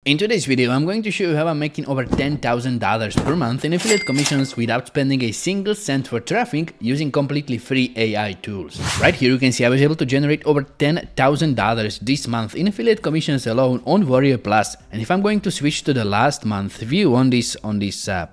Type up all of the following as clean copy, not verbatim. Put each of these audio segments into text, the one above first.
In today's video, I'm going to show you how I'm making over $10,000 per month in affiliate commissions without spending a single cent for traffic using completely free AI tools. Right here you can see I was able to generate over $10,000 this month in affiliate commissions alone on Warrior Plus. And if I'm going to switch to the last month view on this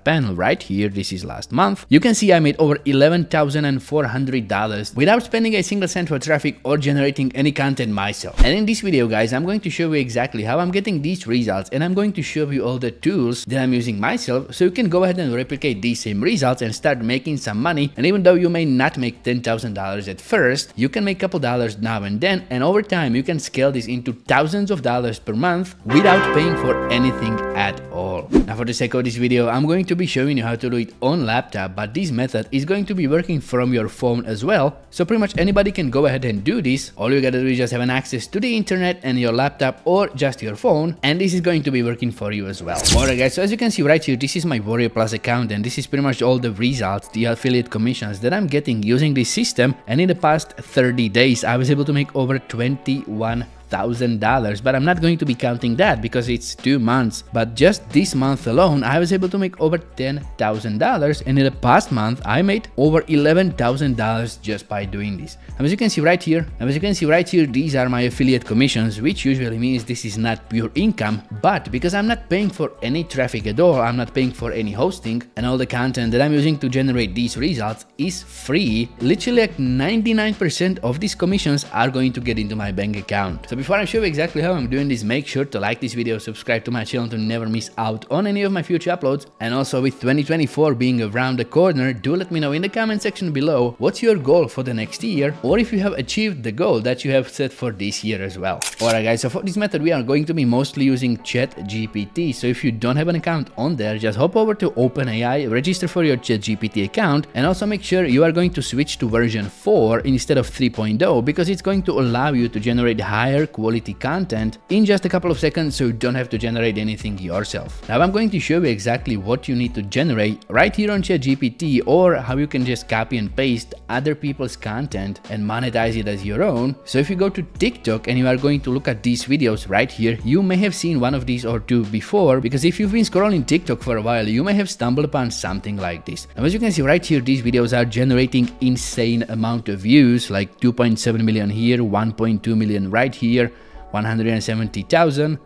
panel right here, this is last month, you can see I made over $11,400 without spending a single cent for traffic or generating any content myself. And in this video, guys, I'm going to show you exactly how I'm getting these results, and I'm going to show you all the tools that I'm using myself so you can go ahead and replicate these same results and start making some money. And even though you may not make $10,000 at first, you can make a couple dollars now and then, and over time you can scale this into thousands of dollars per month without paying for anything at all. Now for the sake of this video, I'm going to be showing you how to do it on laptop, but this method is going to be working from your phone as well. So pretty much anybody can go ahead and do this. All you gotta do is just have an access to the internet and your laptop or just your phone, and this is going to be working for you as well. Alright guys, so as you can see right here, this is my Warrior Plus account, and this is pretty much all the results, the affiliate commissions that I'm getting using this system. And in the past 30 days, I was able to make over $21,000, but I'm not going to be counting that because it's 2 months. But just this month alone, I was able to make over $10,000, and in the past month I made over $11,000 just by doing this. And as you can see right here, these are my affiliate commissions, which usually means this is not pure income, but because I'm not paying for any traffic at all, I'm not paying for any hosting, and all the content that I'm using to generate these results is free. Literally like 99% of these commissions are going to get into my bank account. So before I show you exactly how I'm doing this, make sure to like this video, subscribe to my channel to never miss out on any of my future uploads. And also, with 2024 being around the corner, do let me know in the comment section below what's your goal for the next year, or if you have achieved the goal that you have set for this year as well. Alright guys, so for this method we are going to be mostly using ChatGPT. So if you don't have an account on there, just hop over to OpenAI, register for your ChatGPT account, and also make sure you are going to switch to version 4 instead of 3.0, because it's going to allow you to generate higher quality content in just a couple of seconds, so you don't have to generate anything yourself. Now I'm going to show you exactly what you need to generate right here on ChatGPT, or how you can just copy and paste other people's content and monetize it as your own. So if you go to TikTok and you are going to look at these videos right here, you may have seen one of these or two before, because if you've been scrolling TikTok for a while, you may have stumbled upon something like this. Now as you can see right here, these videos are generating insane amount of views, like 2.7 million here, 1.2 million right here, 170,000,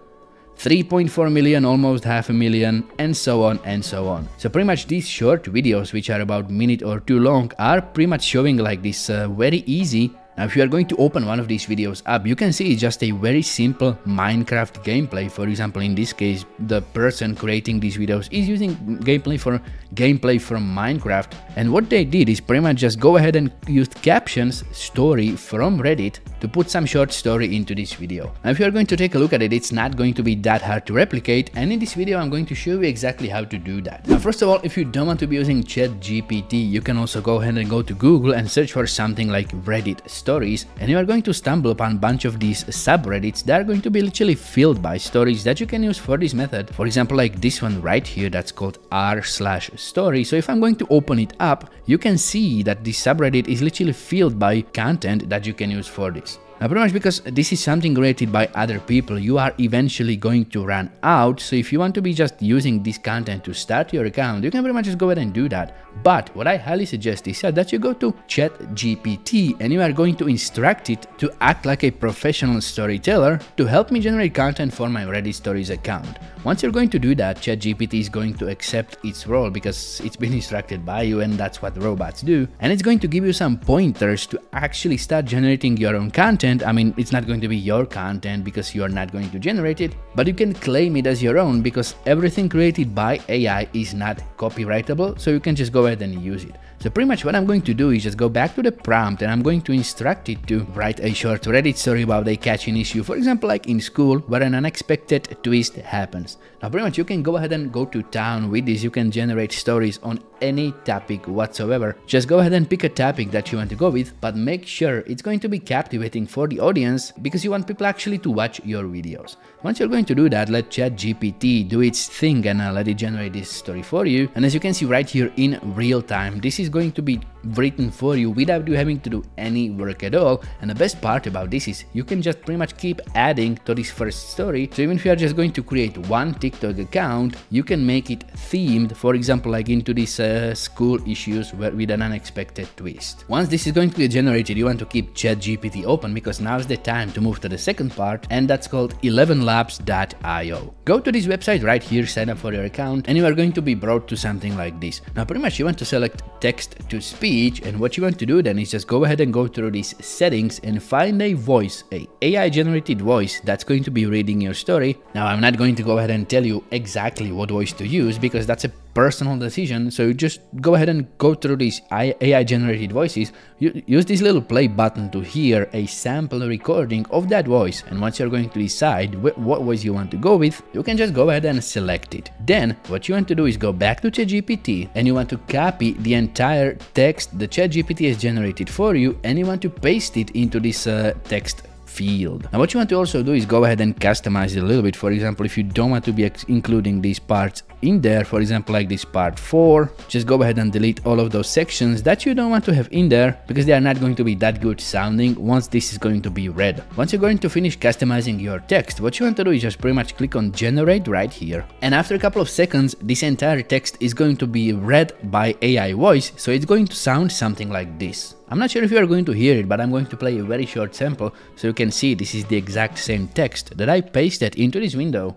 3.4 million, almost 500,000, and so on and so on. So pretty much these short videos, which are about a minute or two long, are pretty much showing like this very easy. Now if you are going to open one of these videos up, you can see it's just a very simple Minecraft gameplay. For example, in this case, the person creating these videos is using gameplay from Minecraft, and what they did is pretty much just go ahead and use captions story from Reddit to put some short story into this video. Now if you are going to take a look at it, it's not going to be that hard to replicate, and in this video I'm going to show you exactly how to do that. Now first of all, if you don't want to be using ChatGPT, you can also go ahead and go to Google and search for something like Reddit stories, and you are going to stumble upon a bunch of these subreddits that are going to be literally filled by stories that you can use for this method. For example, like this one right here, that's called r/story. So if I'm going to open it up, you can see that this subreddit is literally filled by content that you can use for this. Now pretty much because this is something created by other people, you are eventually going to run out. So if you want to be just using this content to start your account, you can pretty much just go ahead and do that. But what I highly suggest is that you go to ChatGPT and you are going to instruct it to act like a professional storyteller to help me generate content for my Reddit stories account. Once you're going to do that, ChatGPT is going to accept its role because it's been instructed by you, and that's what robots do. And it's going to give you some pointers to actually start generating your own content. I mean, it's not going to be your content because you're not going to generate it, but you can claim it as your own because everything created by AI is not copyrightable, so you can just go ahead and use it. So pretty much what I'm going to do is just go back to the prompt, and I'm going to instruct it to write a short Reddit story about a catching issue, for example like in school where an unexpected twist happens. Now pretty much you can go ahead and go to town with this. You can generate stories on any topic whatsoever. Just go ahead and pick a topic that you want to go with, but make sure it's going to be captivating for the audience because you want people actually to watch your videos. Once you're going to do that, let ChatGPT do its thing and let it generate this story for you. And as you can see right here in real time, this is going to be written for you without you having to do any work at all. And the best part about this is you can just pretty much keep adding to this first story. So even if you are just going to create one TikTok account, you can make it themed, for example, like into these school issues with an unexpected twist. Once this is going to be generated, you want to keep ChatGPT open because now's the time to move to the second part, and that's called ElevenLabs.io. Go to this website right here, sign up for your account, and you are going to be brought to something like this. Now pretty much you want to select text to speech, and what you want to do then is just go ahead and go through these settings and find a voice, a AI generated voice that's going to be reading your story. Now I'm not going to go ahead and tell you exactly what voice to use because that's a personal decision, so you just go ahead and go through these AI generated voices. You use this little play button to hear a sample recording of that voice, and once you're going to decide what voice you want to go with, you can just go ahead and select it. Then what you want to do is go back to ChatGPT and you want to copy the entire text the ChatGPT has generated for you, and you want to paste it into this text field. Now what you want to also do is go ahead and customize it a little bit. For example, if you don't want to be including these parts in there, for example like this part 4, just go ahead and delete all of those sections that you don't want to have in there because they are not going to be that good sounding once this is going to be read. Once you're going to finish customizing your text, what you want to do is just pretty much click on generate right here, and after a couple of seconds this entire text is going to be read by AI voice, so it's going to sound something like this. I'm not sure if you are going to hear it, but I'm going to play a very short sample so you can see this is the exact same text that I pasted into this window.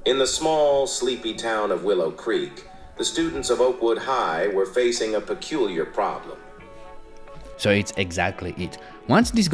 In the small, sleepy town of Willow Creek, the students of Oakwood High were facing a peculiar problem. So it's exactly it. Once this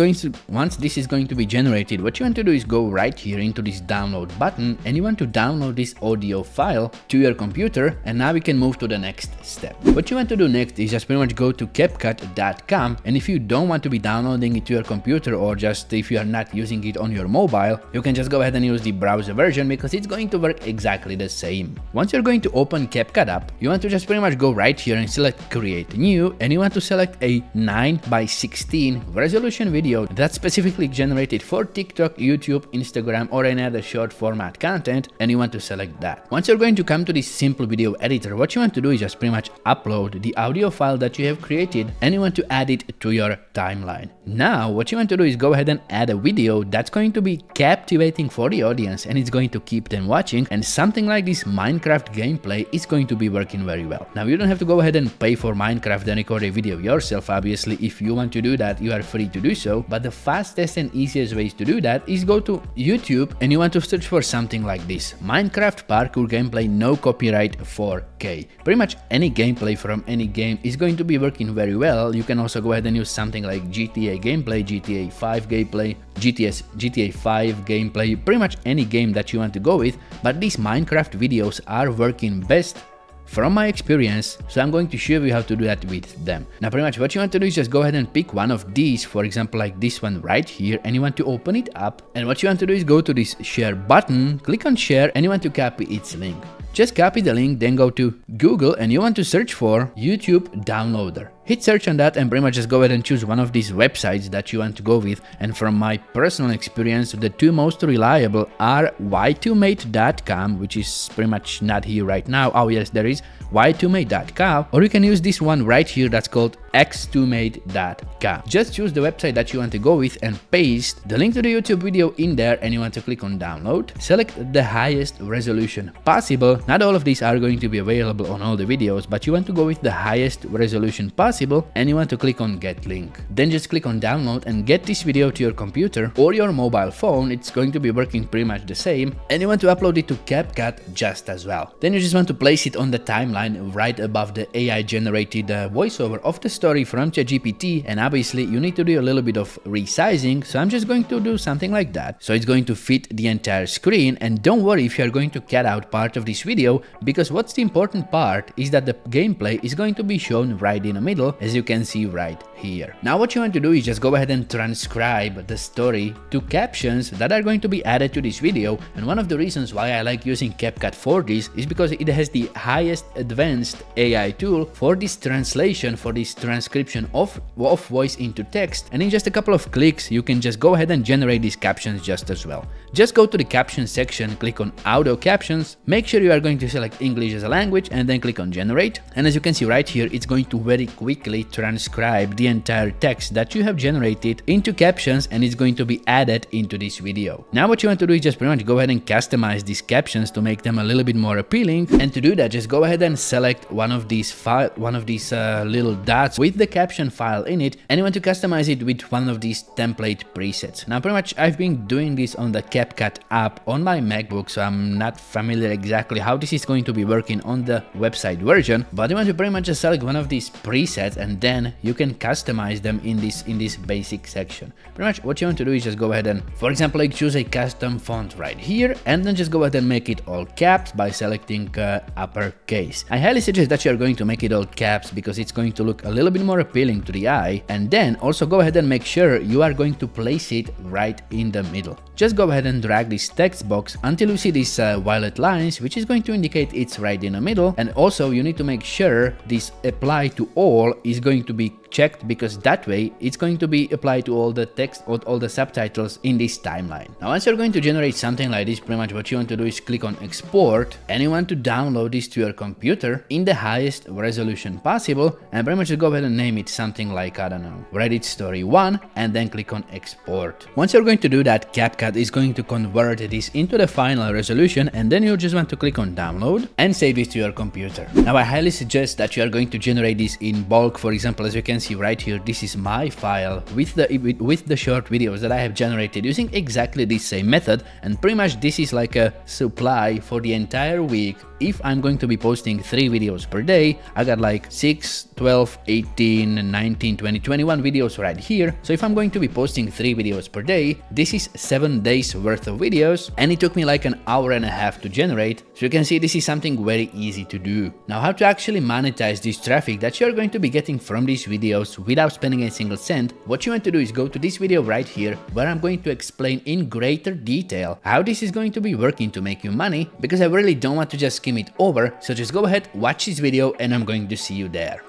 is going to be generated, what you want to do is go right here into this download button, and you want to download this audio file to your computer, and now we can move to the next step. What you want to do next is just pretty much go to CapCut.com, and if you don't want to be downloading it to your computer, or just if you are not using it on your mobile, you can just go ahead and use the browser version because it's going to work exactly the same. Once you're going to open CapCut up, you want to just pretty much go right here and select create new, and you want to select a 9:16 resolution video that's specifically generated for TikTok, YouTube, Instagram, or any other short format content, and you want to select that. Once you're going to come to this simple video editor, what you want to do is just pretty much upload the audio file that you have created, and you want to add it to your timeline. Now what you want to do is go ahead and add a video that's going to be captivating for the audience, and it's going to keep them watching, and something like this Minecraft gameplay is going to be working very well. Now you don't have to go ahead and pay for Minecraft and record a video yourself. Obviously, if you want to do that, you are free to do so, but the fastest and easiest ways to do that is go to YouTube and you want to search for something like this: Minecraft parkour gameplay, no copyright, 4K. Pretty much any gameplay from any game is going to be working very well. You can also go ahead and use something like GTA gameplay, GTA 5 gameplay, GTA 5 gameplay, pretty much any game that you want to go with, but these Minecraft videos are working best from my experience, so I'm going to show you how to do that with them. Now pretty much what you want to do is just go ahead and pick one of these, for example like this one right here, and you want to open it up, and what you want to do is go to this share button, click on share, and you want to copy its link. Just copy the link, then go to Google and you want to search for YouTube downloader. Hit search on that and pretty much just go ahead and choose one of these websites that you want to go with, and from my personal experience the two most reliable are y2mate.com, which is pretty much not here right now. Oh yes, there is y2mate.com, or you can use this one right here that's called x2mate.com. Just choose the website that you want to go with and paste the link to the YouTube video in there, and you want to click on download. Select the highest resolution possible. Not all of these are going to be available on all the videos, but you want to go with the highest resolution possible, and you want to click on get link. Then just click on download and get this video to your computer or your mobile phone. It's going to be working pretty much the same, and you want to upload it to CapCut just as well. Then you just want to place it on the timeline right above the AI generated voiceover of the story from ChatGPT, and obviously you need to do a little bit of resizing, so I'm just going to do something like that, so it's going to fit the entire screen. And don't worry if you're going to cut out part of this video, because what's the important part is that the gameplay is going to be shown right in the middle, as you can see right here. Now what you want to do is just go ahead and transcribe the story to captions that are going to be added to this video, and one of the reasons why I like using CapCut for this is because it has the highest advanced AI tool for this translation, for this transcription of voice into text, and in just a couple of clicks you can just go ahead and generate these captions just as well. Just go to the caption section, click on auto captions, make sure you are going to select English as a language, and then click on generate, and as you can see right here, it's going to very quickly quickly transcribe the entire text that you have generated into captions, and it's going to be added into this video. Now what you want to do is just pretty much go ahead and customize these captions to make them a little bit more appealing, and to do that just go ahead and select one of these little dots with the caption file in it, and you want to customize it with one of these template presets. Now pretty much I've been doing this on the CapCut app on my MacBook, so I'm not familiar exactly how this is going to be working on the website version, but you want to pretty much just select one of these presets, and then you can customize them in this basic section. Pretty much what you want to do is just go ahead and, for example, like choose a custom font right here, and then just go ahead and make it all caps by selecting uppercase. I highly suggest that you are going to make it all caps because it's going to look a little bit more appealing to the eye, and then also go ahead and make sure you are going to place it right in the middle. Just go ahead and drag this text box until you see these violet lines, which is going to indicate it's right in the middle, and also you need to make sure this apply to all is going to be checked, because that way it's going to be applied to all the text or all the subtitles in this timeline. Now once you're going to generate something like this, pretty much what you want to do is click on export, and you want to download this to your computer in the highest resolution possible, and pretty much just go ahead and name it something like, I don't know, Reddit story 1, and then click on export. Once you're going to do that, CapCut is going to convert this into the final resolution, and then you just want to click on download and save this to your computer. Now I highly suggest that you are going to generate this in bulk. For example, as you can see right here, this is my file with the short videos that I have generated using exactly the same method, and pretty much this is like a supply for the entire week. If I'm going to be posting 3 videos per day, I got like 6, 12, 18, 19, 20, 21 videos right here. So if I'm going to be posting 3 videos per day, this is 7 days worth of videos, and it took me like an hour and a half to generate. So you can see this is something very easy to do. Now how to actually monetize this traffic that you're going to be getting from these videos without spending a single cent, what you want to do is go to this video right here, where I'm going to explain in greater detail how this is going to be working to make you money, because I really don't want to just skim it over. So just go ahead, watch this video, and I'm going to see you there.